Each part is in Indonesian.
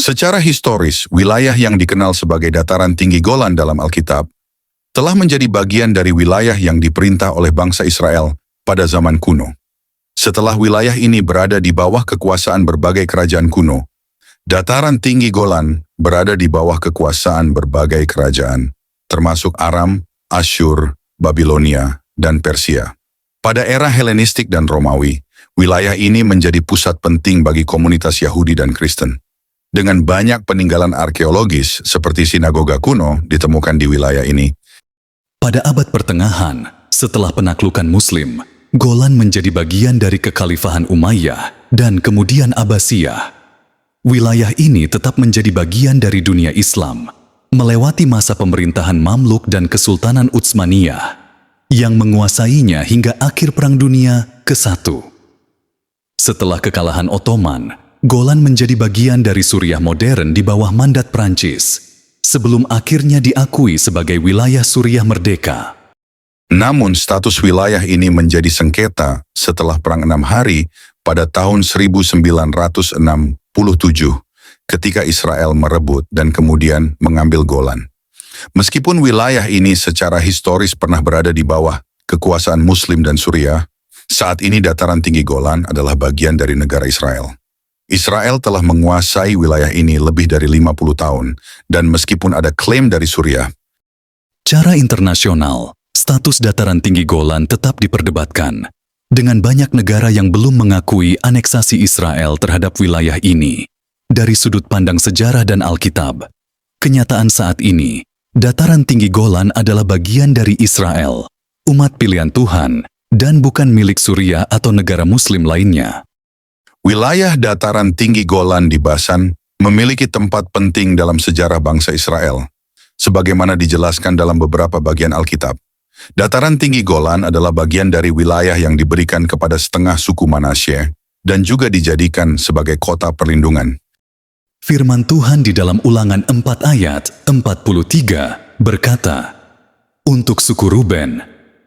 Secara historis, wilayah yang dikenal sebagai dataran tinggi Golan dalam Alkitab telah menjadi bagian dari wilayah yang diperintah oleh bangsa Israel pada zaman kuno. Setelah wilayah ini berada di bawah kekuasaan berbagai kerajaan kuno, dataran tinggi Golan berada di bawah kekuasaan berbagai kerajaan, termasuk Aram, Asyur, Babilonia, dan Persia. Pada era Helenistik dan Romawi, wilayah ini menjadi pusat penting bagi komunitas Yahudi dan Kristen. Dengan banyak peninggalan arkeologis seperti sinagoga kuno ditemukan di wilayah ini. Pada abad pertengahan, setelah penaklukan Muslim, Golan menjadi bagian dari kekhalifahan Umayyah dan kemudian Abbasiyah. Wilayah ini tetap menjadi bagian dari dunia Islam, melewati masa pemerintahan Mamluk dan Kesultanan Utsmaniyah, yang menguasainya hingga akhir Perang Dunia ke-1. Setelah kekalahan Ottoman, Golan menjadi bagian dari Suriah modern di bawah mandat Prancis, sebelum akhirnya diakui sebagai wilayah Suriah merdeka. Namun status wilayah ini menjadi sengketa setelah Perang 6 Hari pada tahun 1967, ketika Israel merebut dan kemudian mengambil Golan. Meskipun wilayah ini secara historis pernah berada di bawah kekuasaan Muslim dan Suriah, saat ini dataran tinggi Golan adalah bagian dari negara Israel. Israel telah menguasai wilayah ini lebih dari 50 tahun, dan meskipun ada klaim dari Suriah, secara internasional, status dataran tinggi Golan tetap diperdebatkan, dengan banyak negara yang belum mengakui aneksasi Israel terhadap wilayah ini. Dari sudut pandang sejarah dan Alkitab, kenyataan saat ini, dataran tinggi Golan adalah bagian dari Israel, umat pilihan Tuhan, dan bukan milik Suriah atau negara Muslim lainnya. wilayah dataran tinggi Golan di Basan memiliki tempat penting dalam sejarah bangsa Israel, sebagaimana dijelaskan dalam beberapa bagian Alkitab. Dataran tinggi Golan adalah bagian dari wilayah yang diberikan kepada setengah suku Manasye dan juga dijadikan sebagai kota perlindungan. Firman Tuhan di dalam Ulangan 4 ayat 43 berkata, "Untuk suku Ruben,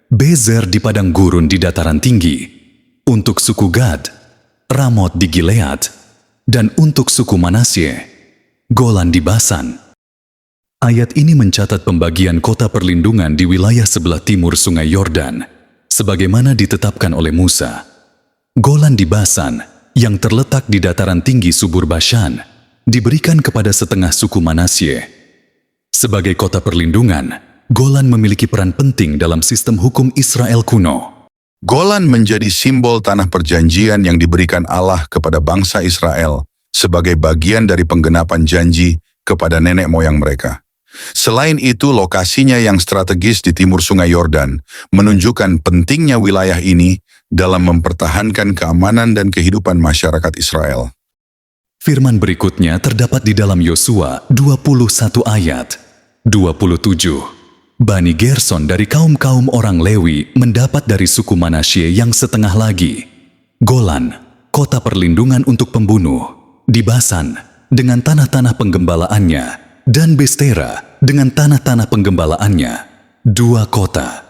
Bezer di padang gurun di dataran tinggi, untuk suku Gad, Ramot di Gilead, dan untuk suku Manasye, Golan di Basan." Ayat ini mencatat pembagian kota perlindungan di wilayah sebelah timur Sungai Yordan, sebagaimana ditetapkan oleh Musa. Golan di Basan, yang terletak di dataran tinggi subur Bashan, diberikan kepada setengah suku Manasye. Sebagai kota perlindungan, Golan memiliki peran penting dalam sistem hukum Israel kuno. Golan menjadi simbol tanah perjanjian yang diberikan Allah kepada bangsa Israel sebagai bagian dari penggenapan janji kepada nenek moyang mereka. Selain itu, lokasinya yang strategis di timur Sungai Yordan menunjukkan pentingnya wilayah ini dalam mempertahankan keamanan dan kehidupan masyarakat Israel. Firman berikutnya terdapat di dalam Yosua 21 ayat 27. Bani Gerson dari kaum-kaum orang Lewi mendapat dari suku Manasye yang setengah lagi. Golan, kota perlindungan untuk pembunuh, di Basan dengan tanah-tanah penggembalaannya, dan Bestera dengan tanah-tanah penggembalaannya, 2 kota.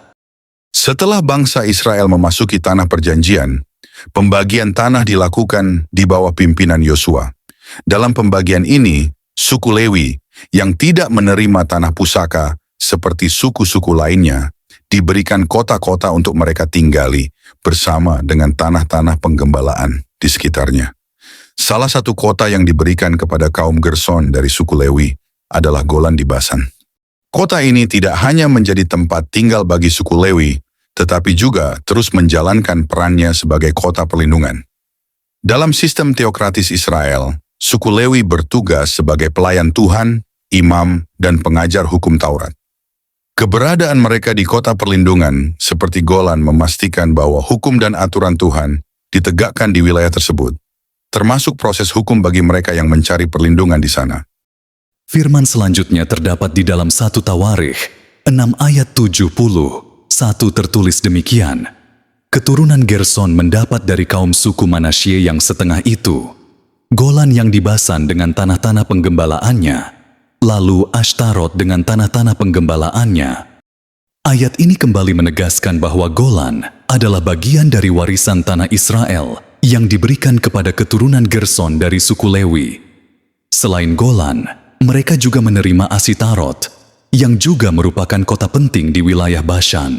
Setelah bangsa Israel memasuki tanah perjanjian, pembagian tanah dilakukan di bawah pimpinan Yosua. Dalam pembagian ini, suku Lewi yang tidak menerima tanah pusaka seperti suku-suku lainnya diberikan kota-kota untuk mereka tinggali bersama dengan tanah-tanah penggembalaan di sekitarnya. Salah satu kota yang diberikan kepada kaum Gerson dari suku Lewi adalah Golan di Basan. Kota ini tidak hanya menjadi tempat tinggal bagi suku Lewi, tetapi juga terus menjalankan perannya sebagai kota perlindungan. Dalam sistem teokratis Israel, suku Lewi bertugas sebagai pelayan Tuhan, imam, dan pengajar hukum Taurat. Keberadaan mereka di kota perlindungan seperti Golan memastikan bahwa hukum dan aturan Tuhan ditegakkan di wilayah tersebut, termasuk proses hukum bagi mereka yang mencari perlindungan di sana. Firman selanjutnya terdapat di dalam 1 Tawarikh 6 ayat 70. Tertulis demikian, "Keturunan Gerson mendapat dari kaum suku Manasye yang setengah itu, Golan yang di Basan dengan tanah-tanah penggembalaannya, lalu Ashtarot dengan tanah-tanah penggembalaannya." Ayat ini kembali menegaskan bahwa Golan adalah bagian dari warisan tanah Israel yang diberikan kepada keturunan Gerson dari suku Lewi. Selain Golan, mereka juga menerima Asitarot, yang juga merupakan kota penting di wilayah Bashan.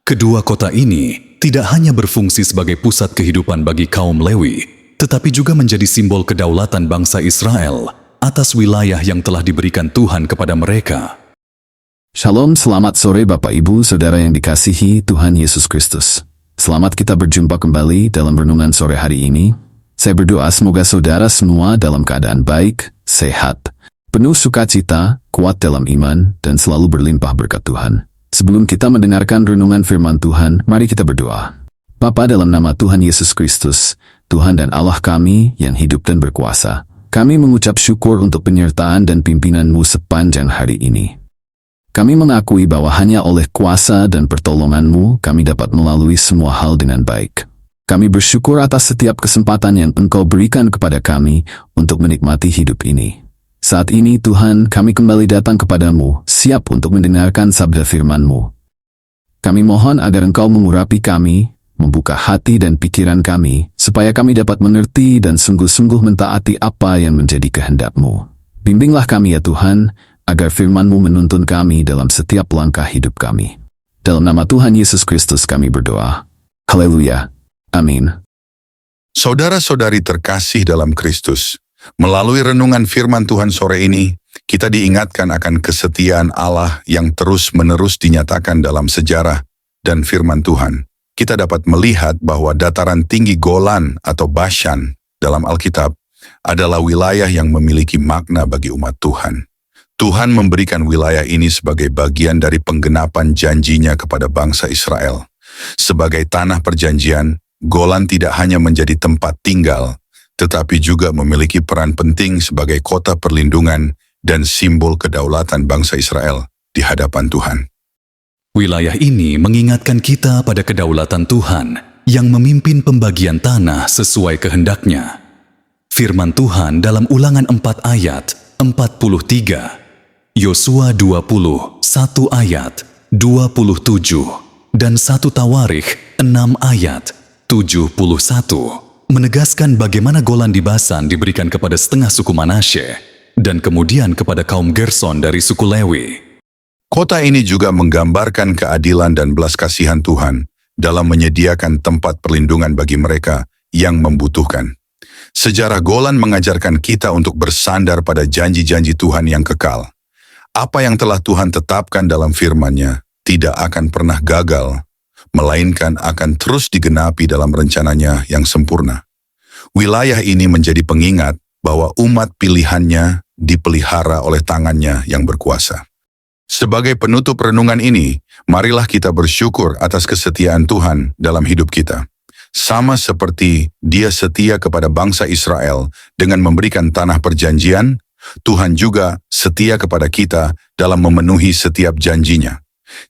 Kedua kota ini tidak hanya berfungsi sebagai pusat kehidupan bagi kaum Lewi, tetapi juga menjadi simbol kedaulatan bangsa Israel atas wilayah yang telah diberikan Tuhan kepada mereka. Shalom, selamat sore Bapak Ibu Saudara yang dikasihi Tuhan Yesus Kristus. Selamat kita berjumpa kembali dalam renungan sore hari ini. Saya berdoa semoga saudara semua dalam keadaan baik, sehat, penuh sukacita, kuat dalam iman, dan selalu berlimpah berkat Tuhan. Sebelum kita mendengarkan renungan firman Tuhan, mari kita berdoa. Bapa, dalam nama Tuhan Yesus Kristus, Tuhan dan Allah kami yang hidup dan berkuasa, kami mengucap syukur untuk penyertaan dan pimpinan-Mu sepanjang hari ini. Kami mengakui bahwa hanya oleh kuasa dan pertolongan-Mu kami dapat melalui semua hal dengan baik. Kami bersyukur atas setiap kesempatan yang Engkau berikan kepada kami untuk menikmati hidup ini. Saat ini Tuhan, kami kembali datang kepadamu, siap untuk mendengarkan sabda firman-Mu. Kami mohon agar Engkau mengurapi kami, membuka hati dan pikiran kami, supaya kami dapat mengerti dan sungguh-sungguh mentaati apa yang menjadi kehendak-Mu. Bimbinglah kami ya Tuhan, agar firman-Mu menuntun kami dalam setiap langkah hidup kami. Dalam nama Tuhan Yesus Kristus kami berdoa. Haleluya. Amin. Saudara-saudari terkasih dalam Kristus, melalui renungan firman Tuhan sore ini, kita diingatkan akan kesetiaan Allah yang terus-menerus dinyatakan dalam sejarah dan firman Tuhan. Kita dapat melihat bahwa dataran tinggi Golan atau Bashan dalam Alkitab adalah wilayah yang memiliki makna bagi umat Tuhan. Tuhan memberikan wilayah ini sebagai bagian dari penggenapan janjinya kepada bangsa Israel. Sebagai tanah perjanjian, Golan tidak hanya menjadi tempat tinggal, tetapi juga memiliki peran penting sebagai kota perlindungan dan simbol kedaulatan bangsa Israel di hadapan Tuhan. Wilayah ini mengingatkan kita pada kedaulatan Tuhan yang memimpin pembagian tanah sesuai kehendaknya. Firman Tuhan dalam Ulangan 4 ayat 43, Yosua 20, 1 ayat 27, dan 1 Tawarikh 6 ayat 71 menegaskan bagaimana Golan di Basan diberikan kepada setengah suku Manasye dan kemudian kepada kaum Gerson dari suku Lewi. Kota ini juga menggambarkan keadilan dan belas kasihan Tuhan dalam menyediakan tempat perlindungan bagi mereka yang membutuhkan. Sejarah Golan mengajarkan kita untuk bersandar pada janji-janji Tuhan yang kekal. Apa yang telah Tuhan tetapkan dalam firman-Nya tidak akan pernah gagal, melainkan akan terus digenapi dalam rencananya yang sempurna. Wilayah ini menjadi pengingat bahwa umat pilihannya dipelihara oleh tangannya yang berkuasa. Sebagai penutup renungan ini, marilah kita bersyukur atas kesetiaan Tuhan dalam hidup kita. Sama seperti Dia setia kepada bangsa Israel dengan memberikan tanah perjanjian, Tuhan juga setia kepada kita dalam memenuhi setiap janjinya.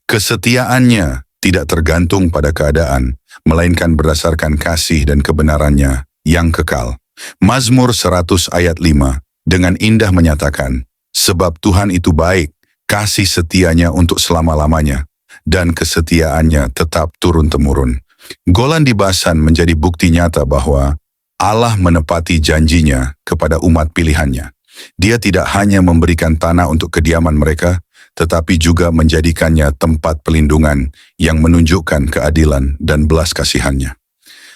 Kesetiaannya tidak tergantung pada keadaan, melainkan berdasarkan kasih dan kebenarannya yang kekal. Mazmur 100 ayat 5 dengan indah menyatakan, sebab Tuhan itu baik, kasih setianya untuk selama-lamanya, dan kesetiaannya tetap turun-temurun. Golan di Basan menjadi bukti nyata bahwa Allah menepati janjinya kepada umat pilihannya. Dia tidak hanya memberikan tanah untuk kediaman mereka, tetapi juga menjadikannya tempat pelindungan yang menunjukkan keadilan dan belas kasihannya.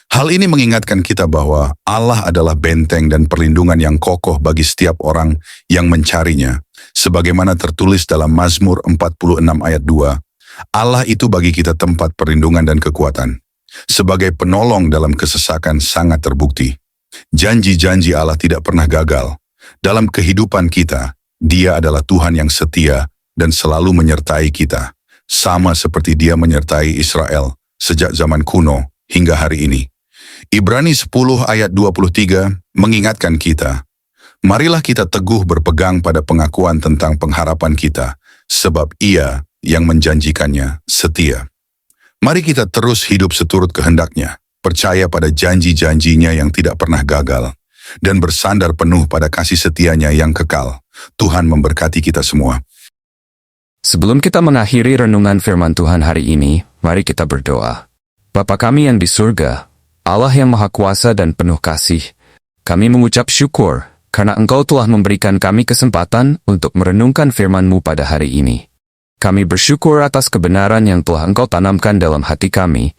Hal ini mengingatkan kita bahwa Allah adalah benteng dan perlindungan yang kokoh bagi setiap orang yang mencarinya. Sebagaimana tertulis dalam Mazmur 46 ayat 2, Allah itu bagi kita tempat perlindungan dan kekuatan. Sebagai penolong dalam kesesakan sangat terbukti. Janji-janji Allah tidak pernah gagal. Dalam kehidupan kita, Dia adalah Tuhan yang setia dan selalu menyertai kita, sama seperti Dia menyertai Israel sejak zaman kuno hingga hari ini. Ibrani 10 ayat 23 mengingatkan kita, marilah kita teguh berpegang pada pengakuan tentang pengharapan kita, sebab Ia yang menjanjikannya setia. Mari kita terus hidup seturut kehendak-Nya, percaya pada janji-janjinya yang tidak pernah gagal, dan bersandar penuh pada kasih setia-Nya yang kekal. Tuhan memberkati kita semua. Sebelum kita mengakhiri renungan firman Tuhan hari ini, mari kita berdoa. Bapa kami yang di surga, Allah yang Maha Kuasa dan penuh kasih, kami mengucap syukur karena Engkau telah memberikan kami kesempatan untuk merenungkan firman-Mu pada hari ini. Kami bersyukur atas kebenaran yang telah Engkau tanamkan dalam hati kami,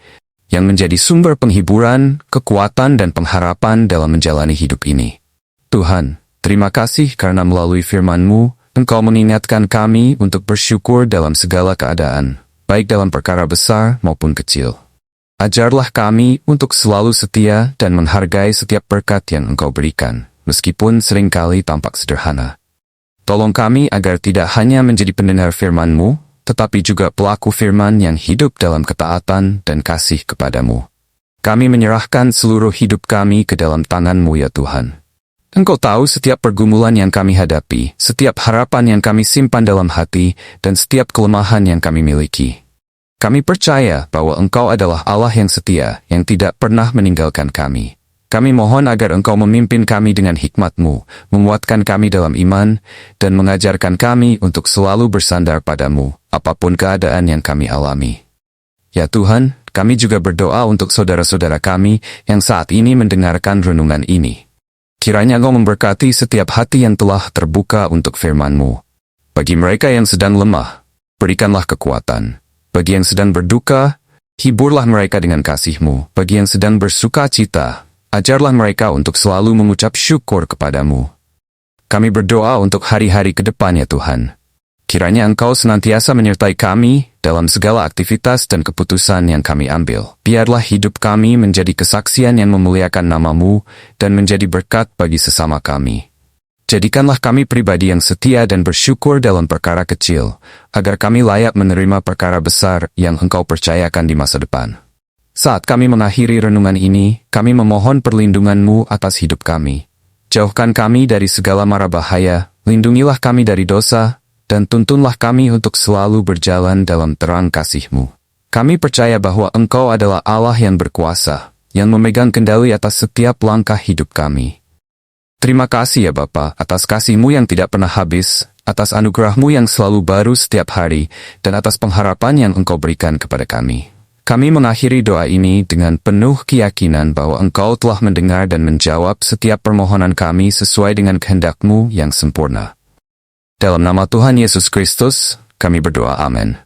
yang menjadi sumber penghiburan, kekuatan, dan pengharapan dalam menjalani hidup ini. Tuhan, terima kasih karena melalui firman-Mu, Engkau mengingatkan kami untuk bersyukur dalam segala keadaan, baik dalam perkara besar maupun kecil. Ajarlah kami untuk selalu setia dan menghargai setiap berkat yang Engkau berikan, meskipun seringkali tampak sederhana. Tolong kami agar tidak hanya menjadi pendengar firman-Mu, tetapi juga pelaku firman yang hidup dalam ketaatan dan kasih kepadamu. Kami menyerahkan seluruh hidup kami ke dalam tangan-Mu ya Tuhan. Engkau tahu setiap pergumulan yang kami hadapi, setiap harapan yang kami simpan dalam hati, dan setiap kelemahan yang kami miliki. Kami percaya bahwa Engkau adalah Allah yang setia, yang tidak pernah meninggalkan kami. Kami mohon agar Engkau memimpin kami dengan hikmat-Mu, menguatkan kami dalam iman, dan mengajarkan kami untuk selalu bersandar padamu, apapun keadaan yang kami alami. Ya Tuhan, kami juga berdoa untuk saudara-saudara kami yang saat ini mendengarkan renungan ini. Kiranya Engkau memberkati setiap hati yang telah terbuka untuk firman-Mu. Bagi mereka yang sedang lemah, berikanlah kekuatan. Bagi yang sedang berduka, hiburlah mereka dengan kasih-Mu. Bagi yang sedang bersuka cita, ajarlah mereka untuk selalu mengucap syukur kepadamu. Kami berdoa untuk hari-hari ke depan ya Tuhan. Kiranya Engkau senantiasa menyertai kami dalam segala aktivitas dan keputusan yang kami ambil. Biarlah hidup kami menjadi kesaksian yang memuliakan nama-Mu dan menjadi berkat bagi sesama kami. Jadikanlah kami pribadi yang setia dan bersyukur dalam perkara kecil, agar kami layak menerima perkara besar yang Engkau percayakan di masa depan. Saat kami mengakhiri renungan ini, kami memohon perlindungan-Mu atas hidup kami. Jauhkan kami dari segala mara bahaya, lindungilah kami dari dosa, dan tuntunlah kami untuk selalu berjalan dalam terang kasih-Mu. Kami percaya bahwa Engkau adalah Allah yang berkuasa, yang memegang kendali atas setiap langkah hidup kami. Terima kasih ya Bapa atas kasih-Mu yang tidak pernah habis, atas anugerah-Mu yang selalu baru setiap hari, dan atas pengharapan yang Engkau berikan kepada kami. Kami mengakhiri doa ini dengan penuh keyakinan bahwa Engkau telah mendengar dan menjawab setiap permohonan kami sesuai dengan kehendak-Mu yang sempurna. Dalam nama Tuhan Yesus Kristus, kami berdoa. Amin.